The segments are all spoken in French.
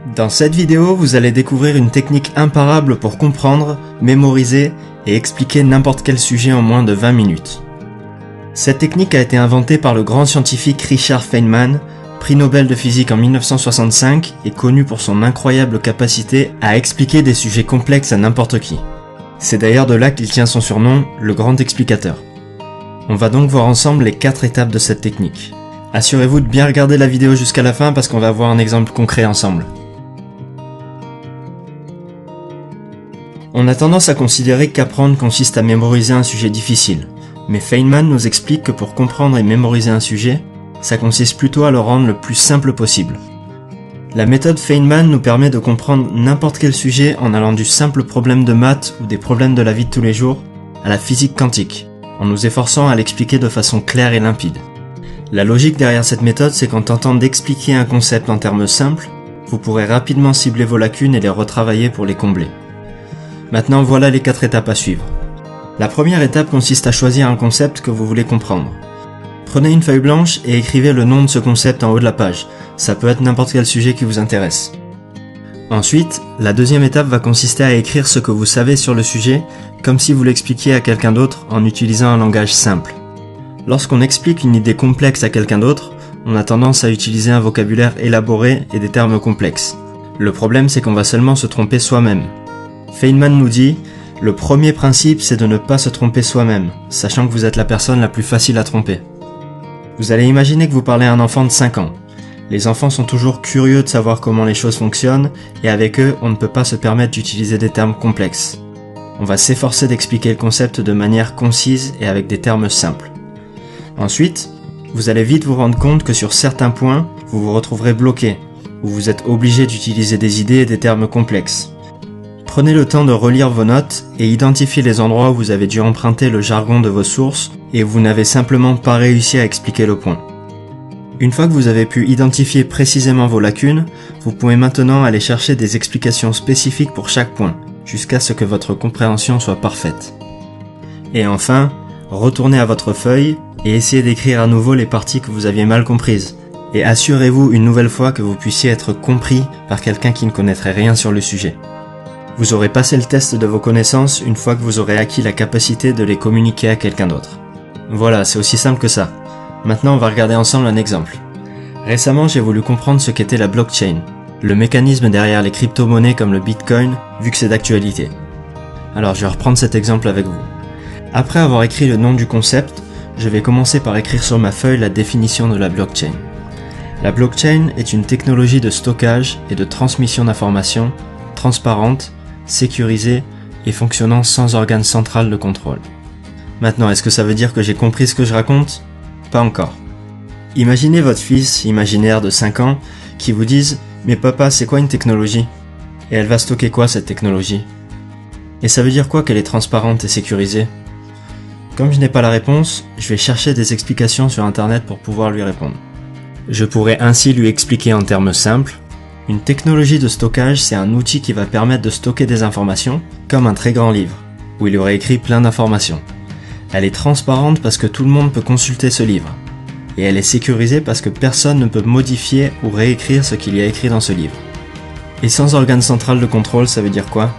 Dans cette vidéo, vous allez découvrir une technique imparable pour comprendre, mémoriser et expliquer n'importe quel sujet en moins de 20 minutes. Cette technique a été inventée par le grand scientifique Richard Feynman, prix Nobel de physique en 1965 et connu pour son incroyable capacité à expliquer des sujets complexes à n'importe qui. C'est d'ailleurs de là qu'il tient son surnom, le grand explicateur. On va donc voir ensemble les 4 étapes de cette technique. Assurez-vous de bien regarder la vidéo jusqu'à la fin parce qu'on va voir un exemple concret ensemble. On a tendance à considérer qu'apprendre consiste à mémoriser un sujet difficile, mais Feynman nous explique que pour comprendre et mémoriser un sujet, ça consiste plutôt à le rendre le plus simple possible. La méthode Feynman nous permet de comprendre n'importe quel sujet en allant du simple problème de maths ou des problèmes de la vie de tous les jours à la physique quantique, en nous efforçant à l'expliquer de façon claire et limpide. La logique derrière cette méthode, c'est qu'en tentant d'expliquer un concept en termes simples, vous pourrez rapidement cibler vos lacunes et les retravailler pour les combler. Maintenant, voilà les 4 étapes à suivre. La première étape consiste à choisir un concept que vous voulez comprendre. Prenez une feuille blanche et écrivez le nom de ce concept en haut de la page. Ça peut être n'importe quel sujet qui vous intéresse. Ensuite, la deuxième étape va consister à écrire ce que vous savez sur le sujet, comme si vous l'expliquiez à quelqu'un d'autre en utilisant un langage simple. Lorsqu'on explique une idée complexe à quelqu'un d'autre, on a tendance à utiliser un vocabulaire élaboré et des termes complexes. Le problème, c'est qu'on va seulement se tromper soi-même. Feynman nous dit, le premier principe c'est de ne pas se tromper soi-même, sachant que vous êtes la personne la plus facile à tromper. Vous allez imaginer que vous parlez à un enfant de 5 ans. Les enfants sont toujours curieux de savoir comment les choses fonctionnent, et avec eux, on ne peut pas se permettre d'utiliser des termes complexes. On va s'efforcer d'expliquer le concept de manière concise et avec des termes simples. Ensuite, vous allez vite vous rendre compte que sur certains points, vous vous retrouverez bloqué, où vous êtes obligé d'utiliser des idées et des termes complexes. Prenez le temps de relire vos notes et identifiez les endroits où vous avez dû emprunter le jargon de vos sources et où vous n'avez simplement pas réussi à expliquer le point. Une fois que vous avez pu identifier précisément vos lacunes, vous pouvez maintenant aller chercher des explications spécifiques pour chaque point, jusqu'à ce que votre compréhension soit parfaite. Et enfin, retournez à votre feuille et essayez d'écrire à nouveau les parties que vous aviez mal comprises. Et assurez-vous une nouvelle fois que vous puissiez être compris par quelqu'un qui ne connaîtrait rien sur le sujet. Vous aurez passé le test de vos connaissances une fois que vous aurez acquis la capacité de les communiquer à quelqu'un d'autre. Voilà, c'est aussi simple que ça. Maintenant, on va regarder ensemble un exemple. Récemment, j'ai voulu comprendre ce qu'était la blockchain, le mécanisme derrière les crypto-monnaies comme le Bitcoin, vu que c'est d'actualité. Alors, je vais reprendre cet exemple avec vous. Après avoir écrit le nom du concept, je vais commencer par écrire sur ma feuille la définition de la blockchain. La blockchain est une technologie de stockage et de transmission d'informations transparente, sécurisée et fonctionnant sans organe central de contrôle. Maintenant, est-ce que ça veut dire que j'ai compris ce que je raconte? Pas encore. Imaginez votre fils imaginaire de 5 ans qui vous dise « Mais papa, c'est quoi une technologie? Et elle va stocker quoi cette technologie? Et ça veut dire quoi qu'elle est transparente et sécurisée ?» Comme je n'ai pas la réponse, je vais chercher des explications sur internet pour pouvoir lui répondre. Je pourrais ainsi lui expliquer en termes simples. Une technologie de stockage, c'est un outil qui va permettre de stocker des informations, comme un très grand livre, où il y aurait écrit plein d'informations. Elle est transparente parce que tout le monde peut consulter ce livre. Et elle est sécurisée parce que personne ne peut modifier ou réécrire ce qu'il y a écrit dans ce livre. Et sans organe central de contrôle, ça veut dire quoi?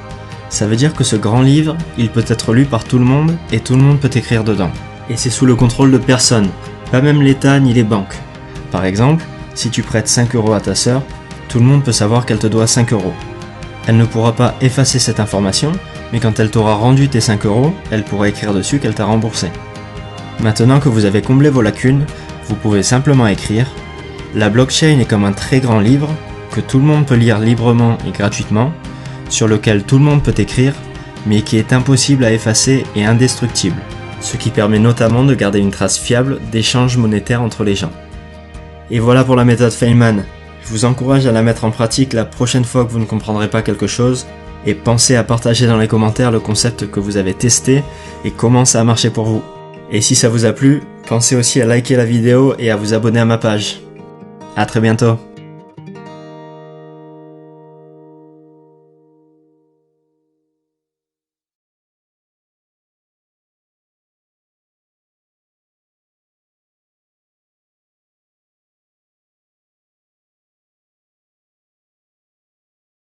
Ça veut dire que ce grand livre, il peut être lu par tout le monde et tout le monde peut écrire dedans. Et c'est sous le contrôle de personne, pas même l'État ni les banques. Par exemple, si tu prêtes 5 € à ta sœur, tout le monde peut savoir qu'elle te doit 5 €. Elle ne pourra pas effacer cette information, mais quand elle t'aura rendu tes 5 €, elle pourra écrire dessus qu'elle t'a remboursé. Maintenant que vous avez comblé vos lacunes, vous pouvez simplement écrire « La blockchain est comme un très grand livre que tout le monde peut lire librement et gratuitement, sur lequel tout le monde peut écrire, mais qui est impossible à effacer et indestructible, ce qui permet notamment de garder une trace fiable d'échanges monétaires entre les gens. » Et voilà pour la méthode Feynman. Je vous encourage à la mettre en pratique la prochaine fois que vous ne comprendrez pas quelque chose et pensez à partager dans les commentaires le concept que vous avez testé et comment ça a marché pour vous. Et si ça vous a plu, pensez aussi à liker la vidéo et à vous abonner à ma page. À très bientôt.